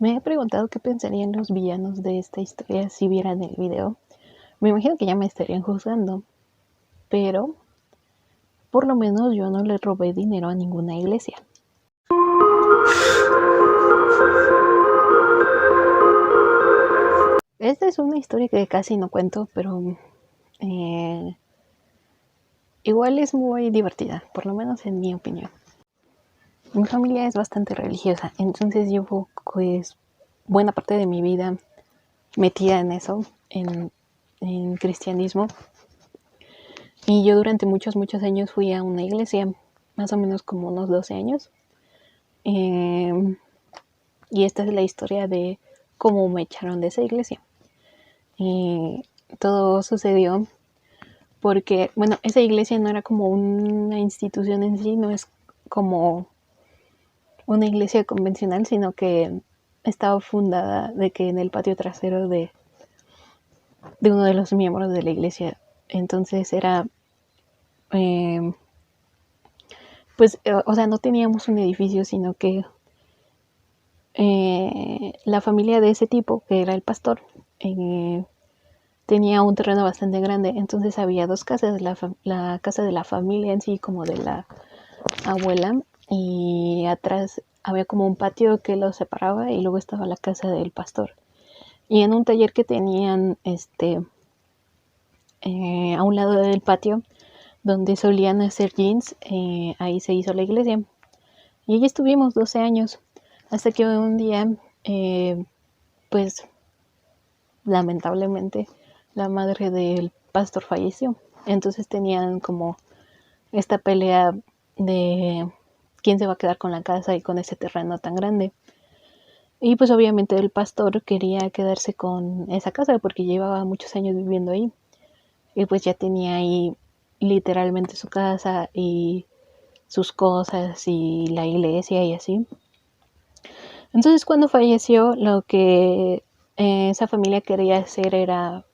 Me he preguntado qué pensarían los villanos de esta historia si vieran el video. Me imagino que ya me estarían juzgando, pero por lo menos yo no le robé dinero a ninguna iglesia. Esta es una historia que casi no cuento, pero igual es muy divertida, por lo menos en mi opinión. Mi familia es bastante religiosa, entonces llevo pues buena parte de mi vida metida en eso, en cristianismo. Y yo durante muchos años fui a una iglesia, más o menos como unos 12 años. Y esta es la historia de cómo me echaron de esa iglesia. Y todo sucedió porque, bueno, esa iglesia no era como una institución en sí, no es como una iglesia convencional, sino que estaba fundada de que en el patio trasero de uno de los miembros de la iglesia. Entonces era, pues, o sea, no teníamos un edificio, sino que la familia de ese tipo, que era el pastor, tenía un terreno bastante grande, entonces había dos casas, la casa de la familia en sí, como de la abuela, y atrás había como un patio que los separaba y luego estaba la casa del pastor. Y en un taller que tenían a un lado del patio, donde solían hacer jeans, ahí se hizo la iglesia. Y allí estuvimos 12 años, hasta que un día, pues lamentablemente, la madre del pastor falleció. Entonces tenían como esta pelea de quién se va a quedar con la casa y con ese terreno tan grande. Y pues obviamente el pastor quería quedarse con esa casa porque llevaba muchos años viviendo ahí. Y pues ya tenía ahí literalmente su casa y sus cosas y la iglesia y así. Entonces cuando falleció, lo que esa familia quería hacer era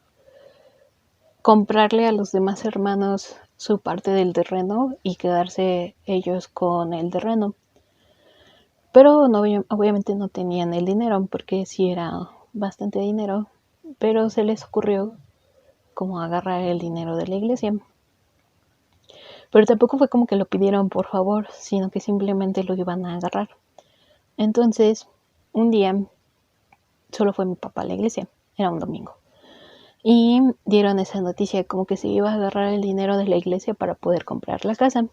comprarle a los demás hermanos su parte del terreno y quedarse ellos con el terreno. Pero no, obviamente no tenían el dinero porque sí era bastante dinero, pero se les ocurrió como agarrar el dinero de la iglesia. Pero tampoco fue como que lo pidieron por favor, sino que simplemente lo iban a agarrar. Entonces, un día solo fue mi papá a la iglesia, era un domingo. Y dieron esa noticia como que se iba a agarrar el dinero de la iglesia para poder comprar la casa.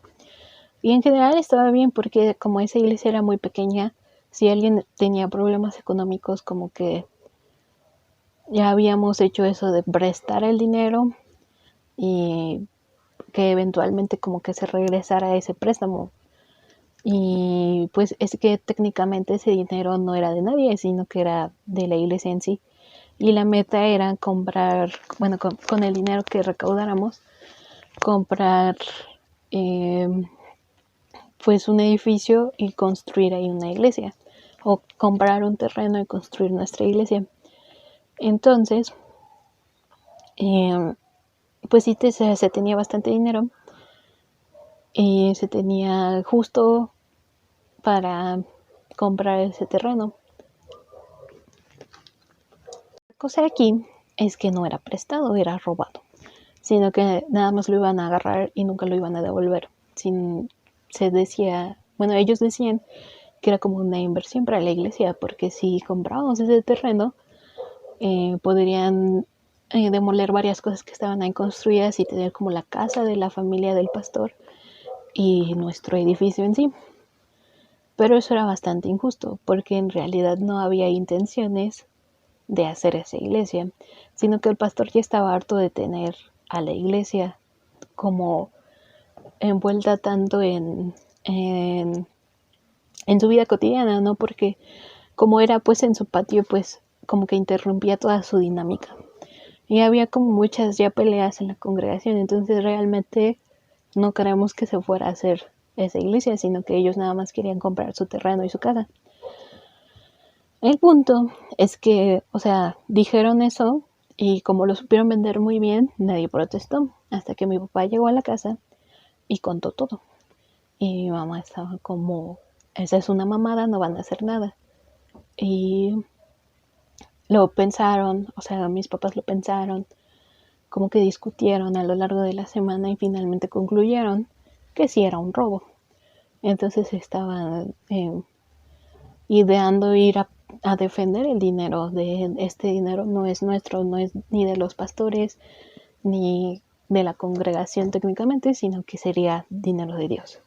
Y en general estaba bien porque como esa iglesia era muy pequeña, si alguien tenía problemas económicos, como que ya habíamos hecho eso de prestar el dinero y que eventualmente como que se regresara ese préstamo. Y pues es que técnicamente ese dinero no era de nadie, sino que era de la iglesia en sí. Y la meta era comprar, bueno, con el dinero que recaudáramos, comprar eh, pues un edificio y construir ahí una iglesia. O comprar un terreno y construir nuestra iglesia. Entonces, pues sí se tenía bastante dinero y se tenía justo para comprar ese terreno. La cosa aquí es que no era prestado, era robado, sino que nada más lo iban a agarrar y nunca lo iban a devolver. Se decía, bueno, ellos decían que era como una inversión para la iglesia, porque si comprábamos ese terreno, podrían demoler varias cosas que estaban ahí construidas y tener como la casa de la familia del pastor y nuestro edificio en sí. Pero eso era bastante injusto, porque en realidad no había intenciones de hacer esa iglesia, sino que el pastor ya estaba harto de tener a la iglesia como envuelta tanto en su vida cotidiana, ¿no? Porque como era pues en su patio, pues como que interrumpía toda su dinámica. Y había como muchas ya peleas en la congregación, entonces realmente no queremos que se fuera a hacer esa iglesia, sino que ellos nada más querían comprar su terreno y su casa. El punto es que, o sea, dijeron eso y como lo supieron vender muy bien, nadie protestó, hasta que mi papá llegó a la casa y contó todo. Y mi mamá estaba como, esa es una mamada, no van a hacer nada. Y lo pensaron, o sea, mis papás lo pensaron, como que discutieron a lo largo de la semana y finalmente concluyeron que sí era un robo. Entonces estaban ideando ir a defender el dinero. De este dinero no es nuestro, no es ni de los pastores ni de la congregación técnicamente, sino que sería dinero de Dios.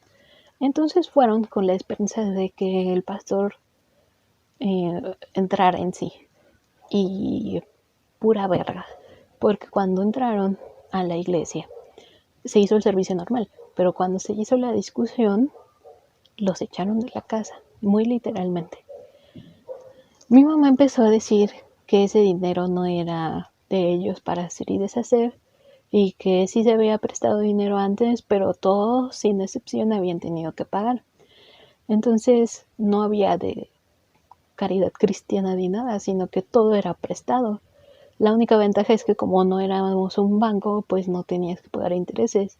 Entonces fueron con la esperanza de que el pastor entrara en sí. Y pura verga, porque cuando entraron a la iglesia se hizo el servicio normal, pero cuando se hizo la discusión los echaron de la casa, muy literalmente. Mi mamá empezó a decir que ese dinero no era de ellos para hacer y deshacer y que sí se había prestado dinero antes, pero todos sin excepción habían tenido que pagar. Entonces no había de caridad cristiana ni nada, sino que todo era prestado. La única ventaja es que como no éramos un banco, pues no tenías que pagar intereses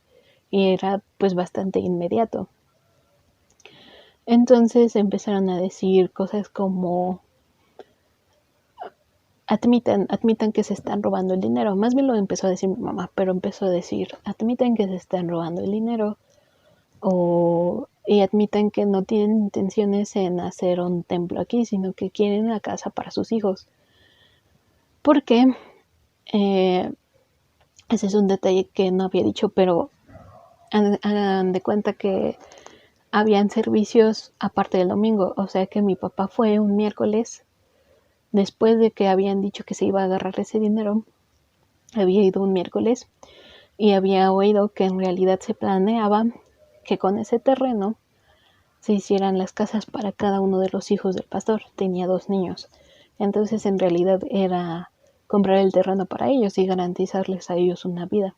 y era pues bastante inmediato. Entonces empezaron a decir cosas como admitan que se están robando el dinero. Más bien lo empezó a decir mi mamá, pero empezó a decir, admitan que se están robando el dinero y admitan que no tienen intenciones en hacer un templo aquí, sino que quieren la casa para sus hijos. Porque ese es un detalle que no había dicho, pero hagan de cuenta que habían servicios aparte del domingo, o sea que mi papá fue un miércoles, después de que habían dicho que se iba a agarrar ese dinero, había ido un miércoles y había oído que en realidad se planeaba que con ese terreno se hicieran las casas para cada uno de los hijos del pastor. Tenía 2 niños, entonces en realidad era comprar el terreno para ellos y garantizarles a ellos una vida.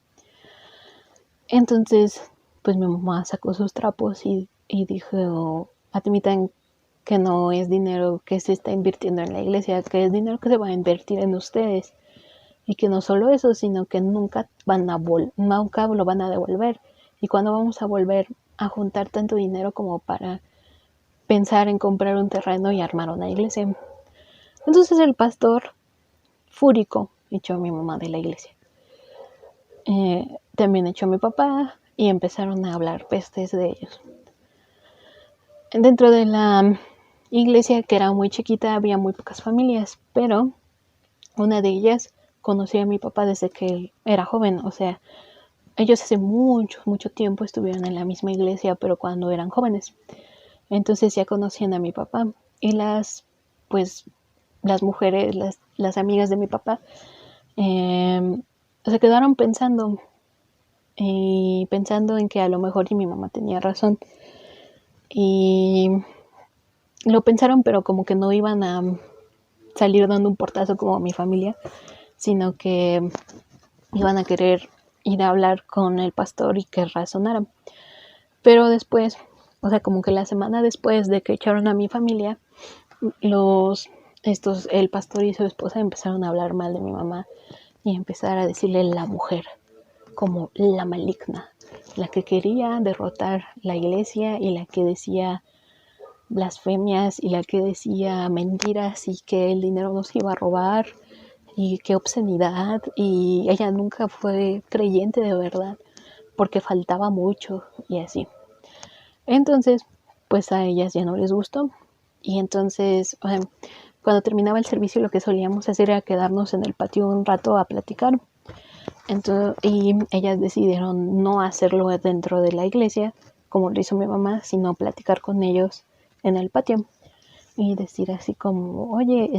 Entonces pues mi mamá sacó sus trapos y dijo, admitan que no es dinero que se está invirtiendo en la iglesia, que es dinero que se va a invertir en ustedes. Y que no solo eso, sino que nunca nunca lo van a devolver. Y cuando vamos a volver a juntar tanto dinero como para pensar en comprar un terreno y armar una iglesia. Entonces el pastor, fúrico, echó a mi mamá de la iglesia. También echó a mi papá y empezaron a hablar pestes de ellos. Dentro de la iglesia, que era muy chiquita, había muy pocas familias, pero una de ellas conocía a mi papá desde que era joven, o sea, ellos hace mucho tiempo estuvieron en la misma iglesia, pero cuando eran jóvenes. Entonces ya conocían a mi papá y pues, las mujeres, las amigas de mi papá, se quedaron pensando en que a lo mejor y mi mamá tenía razón. Y lo pensaron, pero como que no iban a salir dando un portazo como mi familia, sino que iban a querer ir a hablar con el pastor y que razonaran. Pero después, o sea, como que la semana después de que echaron a mi familia, el pastor y su esposa empezaron a hablar mal de mi mamá y empezar a decirle la mujer, como la maligna, la que quería derrotar la iglesia y la que decía blasfemias y la que decía mentiras y que el dinero nos iba a robar y qué obscenidad, y ella nunca fue creyente de verdad porque faltaba mucho y así. Entonces pues a ellas ya no les gustó y entonces cuando terminaba el servicio lo que solíamos hacer era quedarnos en el patio un rato a platicar. Entonces, y ellas decidieron no hacerlo dentro de la iglesia como lo hizo mi mamá, sino platicar con ellos en el patio y decir así como, oye,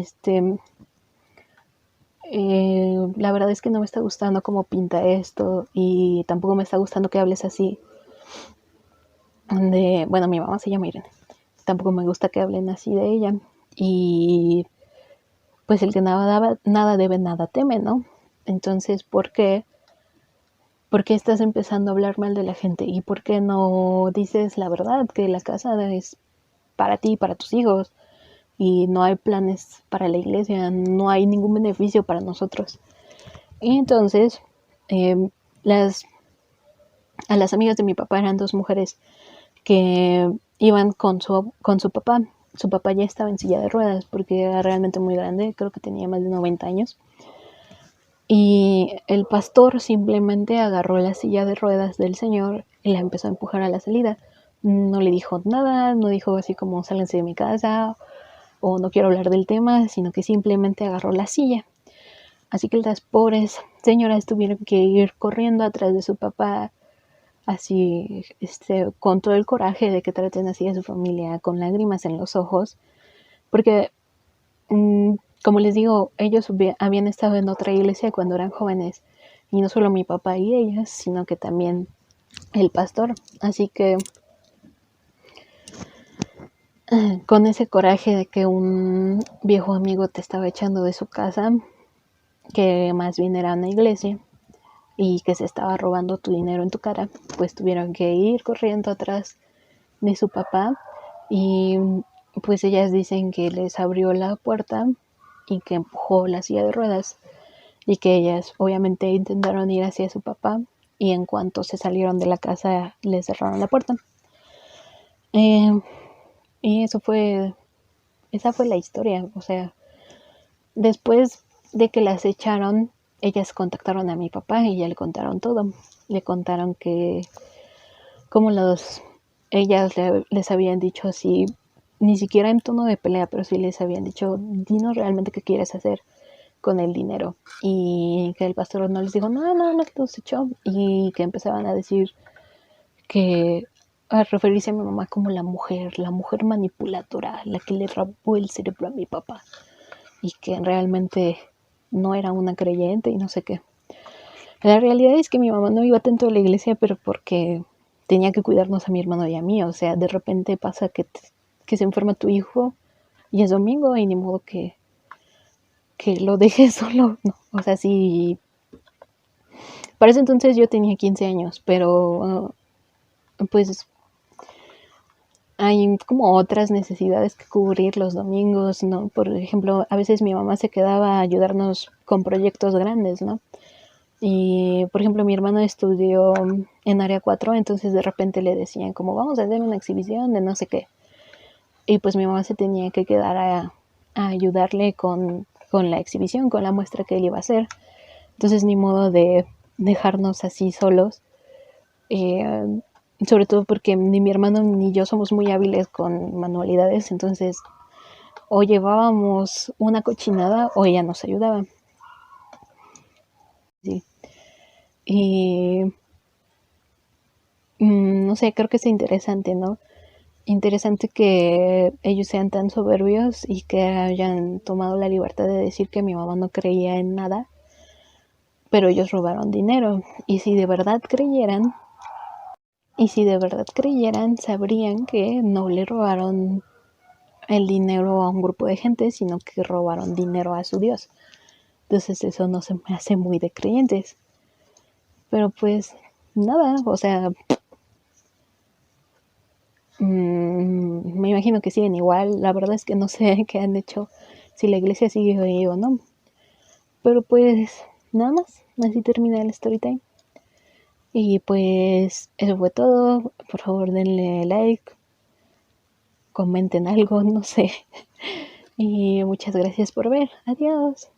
la verdad es que no me está gustando cómo pinta esto y tampoco me está gustando que hables así bueno, mi mamá se llama Irene, tampoco me gusta que hablen así de ella y pues el que nada debe, nada teme, ¿no? Entonces, ¿por qué estás empezando a hablar mal de la gente? ¿Y por qué no dices la verdad, que la casa es para ti y para tus hijos? Y no hay planes para la iglesia, no hay ningún beneficio para nosotros. Y entonces, a las amigas de mi papá eran 2 mujeres que iban con su papá su papá ya estaba en silla de ruedas porque era realmente muy grande, creo que tenía más de 90 años. Y el pastor simplemente agarró la silla de ruedas del señor y la empezó a empujar a la salida. No le dijo nada, no dijo así como sálganse de mi casa o no quiero hablar del tema, sino que simplemente agarró la silla. Así que las pobres señoras tuvieron que ir corriendo atrás de su papá, así, con todo el coraje de que traten así a su familia, con lágrimas en los ojos, porque como les digo, ellos habían estado en otra iglesia cuando eran jóvenes, y no solo mi papá y ellas, sino que también el pastor. Así que con ese coraje de que un viejo amigo te estaba echando de su casa, que más bien era una iglesia, y que se estaba robando tu dinero en tu cara, pues tuvieron que ir corriendo atrás de su papá y pues ellas dicen que les abrió la puerta y que empujó la silla de ruedas y que ellas obviamente intentaron ir hacia su papá y en cuanto se salieron de la casa les cerraron la puerta. Y esa fue la historia. O sea, después de que las echaron, ellas contactaron a mi papá y ya le contaron todo. Le contaron que como ellas les habían dicho así, ni siquiera en tono de pelea, pero sí les habían dicho, dinos realmente qué quieres hacer con el dinero. Y que el pastor no les dijo, no, que los echó. Y que empezaban a decir que, a referirse a mi mamá como la mujer manipuladora, la que le robó el cerebro a mi papá. Y que realmente no era una creyente y no sé qué. La realidad es que mi mamá no iba tanto a la iglesia, pero porque tenía que cuidarnos a mi hermano y a mí. O sea, de repente pasa que se enferma tu hijo y es domingo y ni modo que lo dejes solo, ¿no? O sea, sí. Para ese entonces yo tenía 15 años, pero pues hay como otras necesidades que cubrir los domingos, ¿no? Por ejemplo, a veces mi mamá se quedaba a ayudarnos con proyectos grandes, ¿no? Y, por ejemplo, mi hermano estudió en área 4, entonces de repente le decían como vamos a hacer una exhibición de no sé qué. Y pues mi mamá se tenía que quedar a ayudarle con la exhibición, con la muestra que él iba a hacer. Entonces ni modo de dejarnos así solos. Sobre todo porque ni mi hermano ni yo somos muy hábiles con manualidades, entonces o llevábamos una cochinada o ella nos ayudaba. Sí. Y no sé, creo que es interesante, ¿no? Interesante que ellos sean tan soberbios y que hayan tomado la libertad de decir que mi mamá no creía en nada, pero ellos robaron dinero. Y si de verdad creyeran, sabrían que no le robaron el dinero a un grupo de gente, sino que robaron dinero a su Dios. Entonces eso no se me hace muy de creyentes. Pero pues nada, o sea, me imagino que siguen igual. La verdad es que no sé qué han hecho, si la iglesia sigue ahí o no. Pero pues nada más, así termina el story time. Y pues eso fue todo. Por favor denle like, comenten algo, no sé. Y muchas gracias por ver. Adiós.